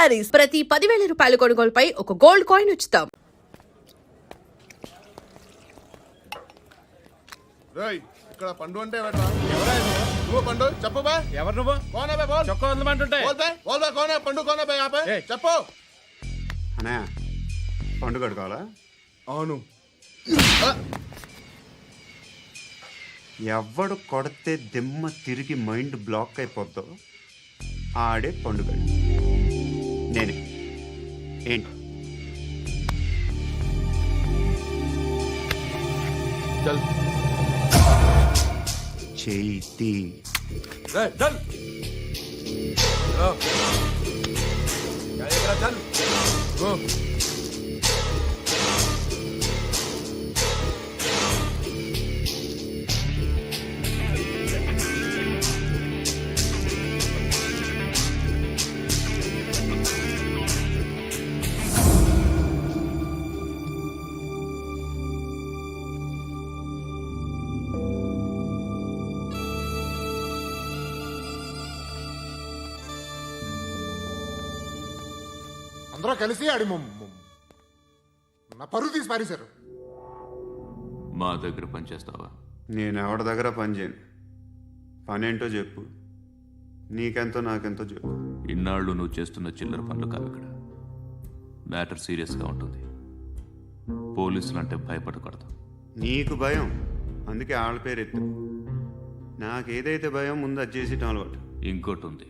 శారీస్ ప్రతి 10,000 రూపాయల కొనుగోలుపై ఒక గోల్డ్ కాయిన్ ఉచితం. ఇక్కడ పండు అంటే నువ్వు పండు చెప్పు బా. ఎవరు నువ్వు? కోనా బే బోల్. చొక్కా వదలమంటుంటే బోల్ బే కోనా పండు కోనా బే ఆపే చెప్పు. అనే పండు కట్టుకోవాలా? అవును. ఎవడు కొడితే దిమ్మ తిరిగి మైండ్ బ్లాక్ అయిపోద్దో ఆడే పండుగ. నేనే ఏంటి చల్ చేతి చల్ చల్ అందరూ కలిసి ఆడి నా పరువు తీసి పారేశారు. మా దగ్గర పనిచేస్తావా? నేను ఎవరి దగ్గర పని చేయను. పని ఏంటో చెప్పు. నీకెంతో నాకెంతో చెప్పు. ఇన్నాళ్ళు నువ్వు చేస్తున్న చిల్లర పనులు కావు. ఇక్కడ మ్యాటర్ సీరియస్గా ఉంటుంది. పోలీసులు అంటే భయపడకూడదు. నీకు భయం, అందుకే ఆళ్ళ పేరు ఎత్తు. నాకేదైతే భయం ముందు అది చేసేటం అలవాటు. ఇంకోటి ఉంది,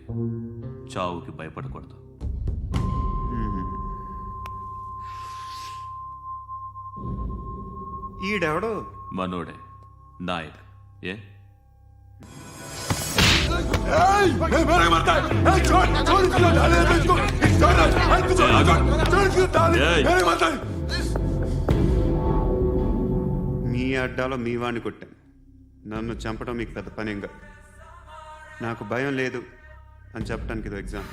చావుకి భయపడకూడదు. ఈడెవడో మనోడే నాయక్. ఏ మీ అడ్డాలో మీ వాడిని కొట్టాను. నన్ను చంపడం మీకు పెద్ద పనేం కాదు. నాకు భయం లేదు అని చెప్పడానికి ఇది ఎగ్జామ్.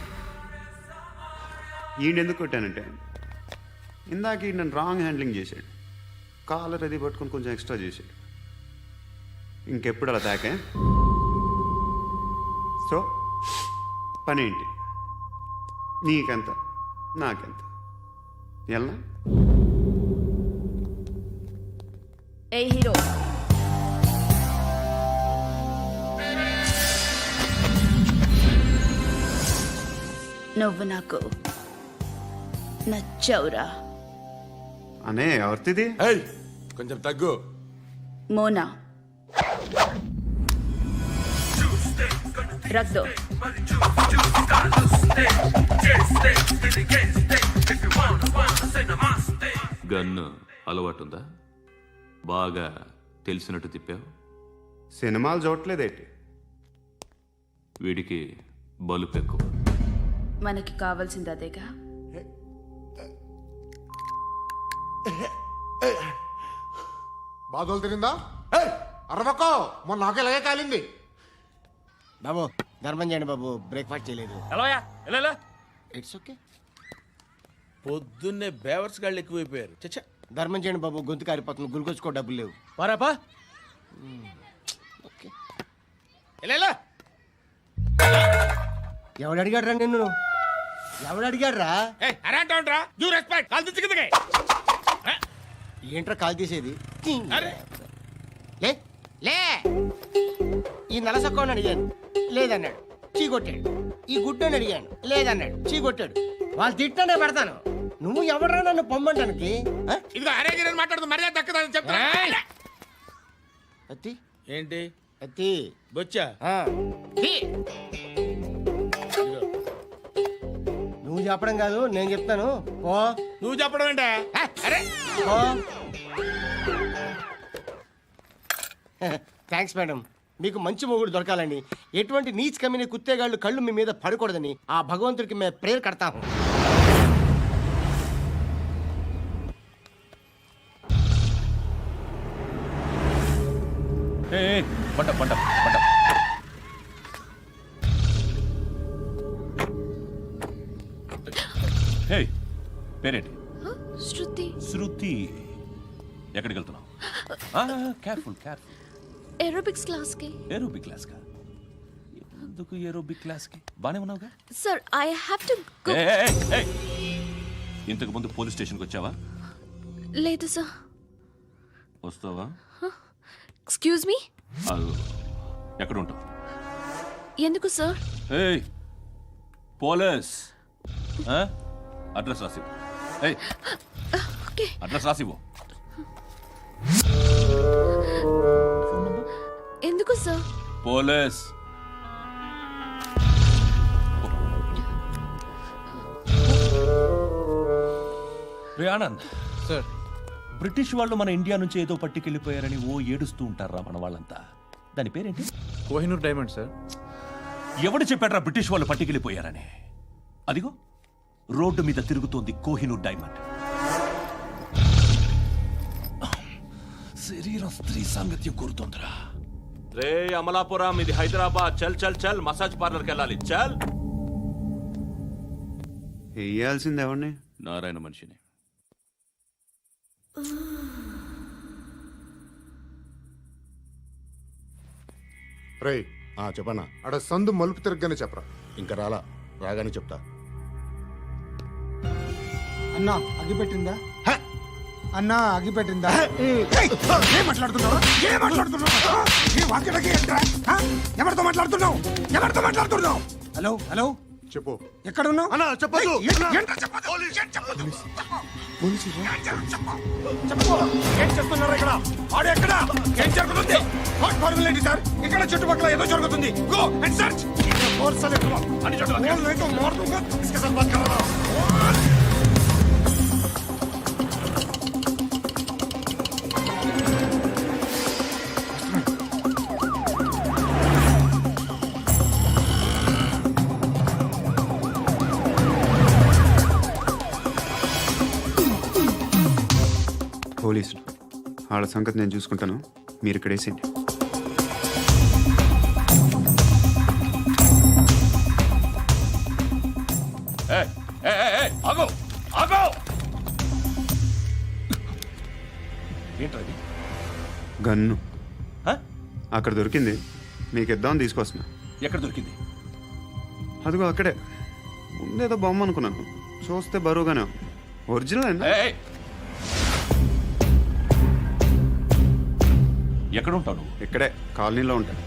ఈయనెందుకు కొట్టానంటే ఇందాక ఈ నన్ను రాంగ్ హ్యాండ్లింగ్ చేశాడు. కాలర్ అది పట్టుకొని కొంచెం ఎక్స్ట్రా చేశాడు. ఇంకెప్పుడు అలా తాకే. సో పని ఏంటి? నీకెంత నాకెంత ఎలా? ఏ హీరో, నువ్వు నాకు నచ్చవురా. అనే ఎవరిది? కొంచెం తగ్గు. మోనా రక్ దో. గన్ను అలవాటుందా? బాగా తెలిసినట్టు తిప్పావు. సినిమాలు చూడట్లేదేంటి? వీడికి బలుపు ఎక్కువ. మనకి కావాల్సింది అదేగా. బాధలు తిరిందా? అరవకో, మొన్న నాకు ఇలాగే కాలింది. బాబు ధర్మం చేయండి బాబు, బ్రేక్ఫాస్ట్ చేయలేదు. ఎలా ఇట్స్ ఓకే. పొద్దున్నే బేవర్స్ గాళ్ళు ఎక్కువైపోయారు. చచ్చా, ధర్మం చేయండి బాబు, గొంతు కారిపోతుంది, గురికొచ్చుకో డబ్బులు లేవు. పారాపా. ఓకే. ఎలా ఎవడు అడిగాడు రా నిన్ను? ఎవడు అడిగాడు రా? అరేంటరా యూ రెస్పెక్ట్ కాల్ తెచ్చి కిందకి. ఏంట్రా కాల్ తీసేది? అరే లే లే. ఈ నలసక్కని అడిగాను, లేదన్నాడు, చీ కొట్టాడు. ఈ గుడ్డని అడిగాను, లేదన్నాడు, చీ కొట్టాడు. వాళ్ళు తిట్టానే పెడతాను. నువ్వు ఎవడరా నన్ను పొమ్మంటానికి? ఇదిగో అరే గిరని మాట్లాడుతూ మర్యాద దక్కదని చెప్తా. అత్తి ఏంటి అత్తి బొచ్చా? నువ్వు చెప్పడం కాదు, నేను చెప్తాను. ఓ నువ్వు చెప్పడం ఏంటే? అరే థ్యాంక్స్ మేడం. మీకు మంచి మొగుడు దొరకాలని, ఎటువంటి నీచ్ కమ్మిన కుత్తేగాళ్ళు కళ్ళు మీ మీద పడకూడదని ఆ భగవంతుడికి మేము ప్రేయర్ కడతాము. పంట పంట పంట. హే, పేరేంటి? శృతి. శృతి. ఎక్కడికి వెళ్తున్నావు? Careful careful. ఏరోబిక్స్ క్లాస్ కి. ఏరోబిక్ క్లాస్ కా? ఎందుకు ఏరోబిక్ క్లాస్కి బానే ఉన్నావుగా? Sir I have to go. ఇంతకు ముందు పోలీస్ స్టేషన్కి వచ్చావా? లేదు సార్. వస్తావా? Excuse me. అదో, ఎక్కడ ఉంటావు? ఎందుకు సార్? ఏయ్ పోలీస్, అడ్రస్ రాసివ్వు. ఏయ్ ఓకే. అడ్రస్ రాసివ్వు. ఎందుకు సార్? పోలీస్. రే ఆనంద్ సార్, బ్రిటిష్ వాళ్ళు మన ఇండియా నుంచి ఏదో పట్టుకెళ్ళిపోయారని ఓ ఏడుస్తూ ఉంటారా మన వాళ్ళంతా. దాని పేరేంటి? Kohinoor diamond sir. ఎవడు చెప్పాడ్రా బ్రిటిష్ వాళ్ళు పట్టుకెళ్ళిపోయారని? అదిగో రోడ్డు మీద తిరుగుతోంది కోహినూర్ డైమండ్. శరీరం స్త్రీ సాంగత్యం కోరుతోందిరా. రే అమలాపురం, ఇది హైదరాబాద్. చల్ చల్ చల్, మసాజ్ పార్లర్కి వెళ్ళాలి. చల్. వేయాల్సింది ఎవరిని? నారాయణ మనిషిని. రేయ్ చెప్పన్నా. అడ సందు మలుపు తిరగగానే చెప్పరా. ఇంకా రాగానే చెప్తా. అన్నా అగిపెట్టిందా? అన్నా అగిపెట్టిందా? ఏం మాట్లాడుతున్నావు? ఎవరితో మాట్లాడుతున్నావు? హలో హలో, చెప్పు. ఎక్కడ ఉన్నావు? అన్నా చెప్పదు. ఏం చేస్తున్నారు ఇక్కడ? ఆడు ఎక్కడ? ఏం జరుగుతుంది? ఏంటి సార్? ఇక్కడ చుట్టుపక్కల ఏదో జరుగుతుంది. Go and search. పోలీసులు వాళ్ళ సంగతి నేను చూసుకుంటాను, మీరు ఇక్కడ వేసేయండి. ఆగో ఆగో. ఏంటది? గన్ను అక్కడ దొరికింది, మీకు ఇద్దామని తీసుకొస్తున్నా. ఎక్కడ దొరికింది? అదిగో అక్కడే. ముందేదో బొమ్మ అనుకున్నాను, చూస్తే బరువుగానే ఉంది. ఒరిజినల్ అండి. ఎక్కడ ఉంటావు? ఇక్కడే కాలనీలో ఉంటాను.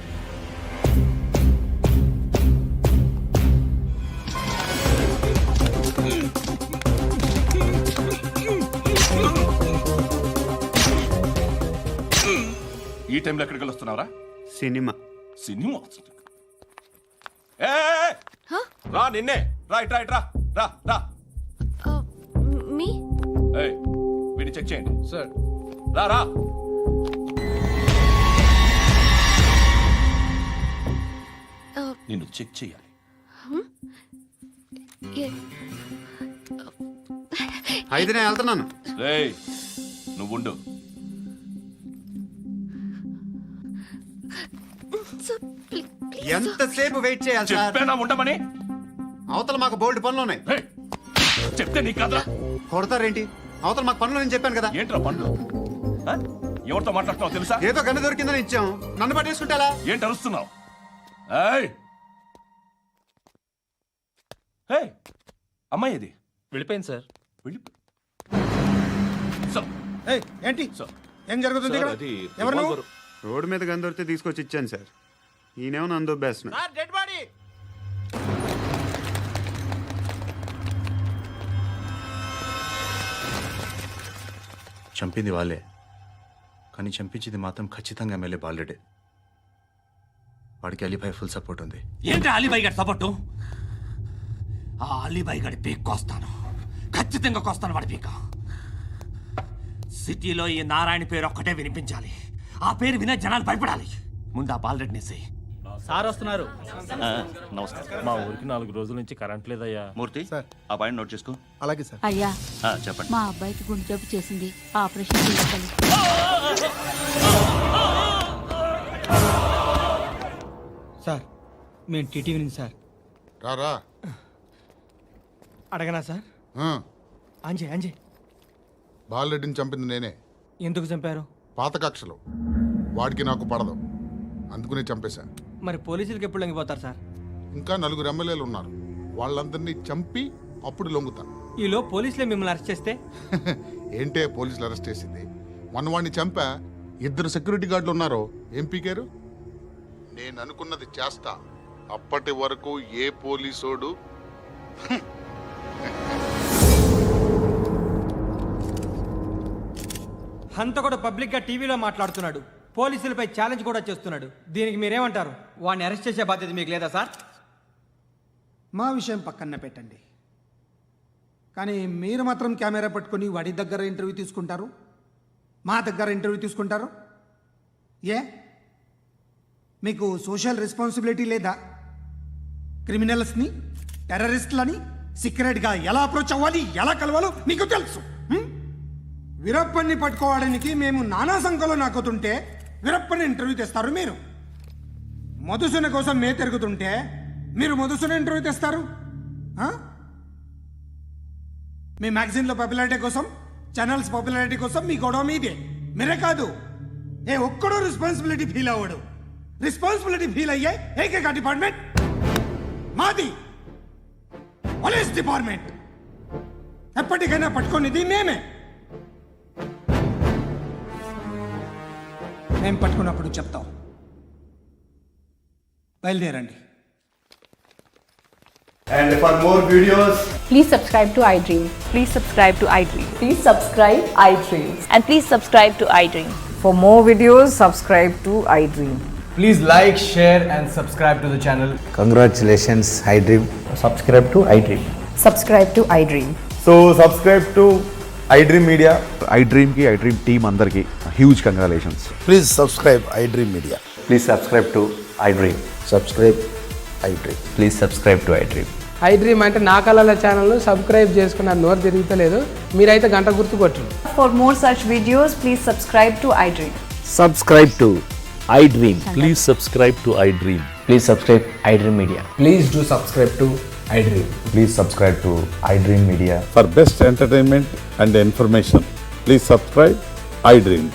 ఈ టైంలో ఎక్కడికి వస్తున్నావురా? సినిమా. సినిమా రా, నిన్నే. రైట్ రైట్, రా రా రా. మీ వీడిని చెక్ చేయండి సార్. రా రా. నిన్ను చెక్ చేయాలి. అయితే నేను వెళ్తున్నాను. రేయ్ నువ్వుండు. ఎంతసేపు వెయిట్ చేయాలి సార్? చెప్పేనా ఉండమని? అవతల మాకు బోల్డ్ పనులు ఉన్నాయి. రేయ్, చెప్తే నీకు కదరా. కొడతారేంటి? అవతల మాకు పనులు నేను చెప్పాను కదా. ఏంట్రా పండ్లు? ఎవరితో మాట్లాడుతున్నావు తెలుసా? ఏదో గన్ను దొరికిందని ఇచ్చాం, నన్ను పట్టేసుకుంటా. ఏంటి అరుస్తున్నావు? అమ్మాయి ఇది వెళ్ళిపోయింది సార్. ఏంటి సార్, ఏం జరుగుతుంది ఇక్కడ? ఎవరు నువ్వు? రోడ్డు మీద గన్ను దొరికితే తీసుకొచ్చి ఇచ్చాను సార్. ఈయనేమో నన్ను దొబ్బేస్తున్నా. Dead body. చంపింది వాళ్ళే, కానీ చంపించింది మాత్రం ఖచ్చితంగా ఎమ్మెల్యే బాలుడే. వాడికి అలీభాయ్ ఫుల్ సపోర్ట్ ఉంది. ఏంటి అలీబాయి గారి సపోర్టు? ఆ అలీబాయి గారి పీక్ కోస్తాను, ఖచ్చితంగా కోస్తాను వాడి పీక. సిటీలో ఈ నారాయణ పేరు ఒక్కటే వినిపించాలి. ఆ పేరు వినే జనాలు భయపడాలి. ముందు ఆ బాలరెడ్డిని సార్ వస్తున్నారు. నమస్కారం. మా ఊరికి 4 రోజుల నుంచి కరెంట్ లేదయ్యా. మూర్తి, ఆ పాయింట్ నోట్ చేసుకో. అలాగే సార్. అయ్యా, చెప్పండి. మా అబ్బాయికి గుండె జబ్బు చేసింది, ఆపరేషన్ చేయాలి. సార్ మేము టీటీవీ నుంచి సార్. రా. అడగనా సార్? అంజయ్ బాలరెడ్డిని చంపింది నేనే. ఎందుకు చంపారు? పాత కక్షలు. వాడికి నాకు పడదు, అందుకునే చంపేశా. మరి పోలీసులకి ఎప్పుడు లొంగిపోతారు సార్? ఇంకా 4 ఎమ్మెల్యేలు ఉన్నారు. వాళ్ళందరినీ చంపి అప్పుడు లొంగుతా. ఈలో పోలీసులే మిమ్మల్ని అరెస్ట్ చేస్తే ఏంటే పోలీసులు అరెస్ట్ చేసింది? వాడిని చంపా 2 సెక్యూరిటీ గార్డులు ఉన్నారో ఏం పీకారు? నేను అనుకున్నది చేస్తా. అప్పటి వరకు ఏ పోలీసోడు హంతకుడు పబ్లిక్ గా టీవీలో మాట్లాడుతున్నాడు, పోలీసులపై ఛాలెంజ్ కూడా చేస్తున్నాడు. దీనికి మీరేమంటారు? వాడిని అరెస్ట్ చేసే బాధ్యత మీకు లేదా సార్? మా విషయం పక్కన పెట్టండి, కానీ మీరు మాత్రం కెమెరా పట్టుకొని వాడి దగ్గర ఇంటర్వ్యూ తీసుకుంటారు, మా దగ్గర ఇంటర్వ్యూ తీసుకుంటారు. ఏ మీకు సోషల్ రెస్పాన్సిబిలిటీ లేదా? క్రిమినల్స్ని, టెర్రరిస్టులని సీక్రెట్గా ఎలా అప్రోచ్ అవ్వాలి, ఎలా కలవాలో మీకు తెలుసు. వీరప్పన్ని పట్టుకోవడానికి మేము నానా సంఖ్యలో నాకుతుంటే వీరప్పని ఇంటర్వ్యూ తెస్తారు మీరు. మధుసూన కోసం మే తిరుగుతుంటే మీరు మధుసూన ఇంటర్వ్యూ తెస్తారు. మీ మ్యాగజైన్లో పాపులారిటీ కోసం, ఛానల్స్ పాపులారిటీ కోసం మీ గొడవ మీదే. మీరే కాదు, ఏ ఒక్కడో రెస్పాన్సిబిలిటీ ఫీల్ అవ్వడు. రెస్పాన్సిబిలిటీ ఫీల్ అయ్యే ఏకైక డిపార్ట్మెంట్ మాది, పోలీస్ డిపార్ట్మెంట్. ఎప్పటికైనా పట్టుకునేది మేమే. మేము పట్టుకున్నప్పుడు చెప్తాం. బయలుదేరండి. And for more videos, Please subscribe to iDream. Please subscribe to iDream. Please subscribe iDream. And please subscribe to iDream. For more videos, subscribe to iDream. Please like, share and subscribe to the channel. congratulations, iDream. Subscribe to iDream. Subscribe to iDream. So subscribe to iDream Media. iDream ki iDream team andarki huge congratulations. Please subscribe iDream media. Please subscribe to iDream. Subscribe iDream. Please subscribe to iDream. iDream అంటే నా కళల channel subscribe చేసుకున్న నోరు తిరుగుతలేదు. మీరైతే గంట గుర్తు కొట్టు. For more such videos, please subscribe to iDream. Subscribe to iDream. Please subscribe to iDream. Please subscribe iDream Media. Please do subscribe to iDream. Please subscribe to iDream Media. For best entertainment and information, please subscribe iDream.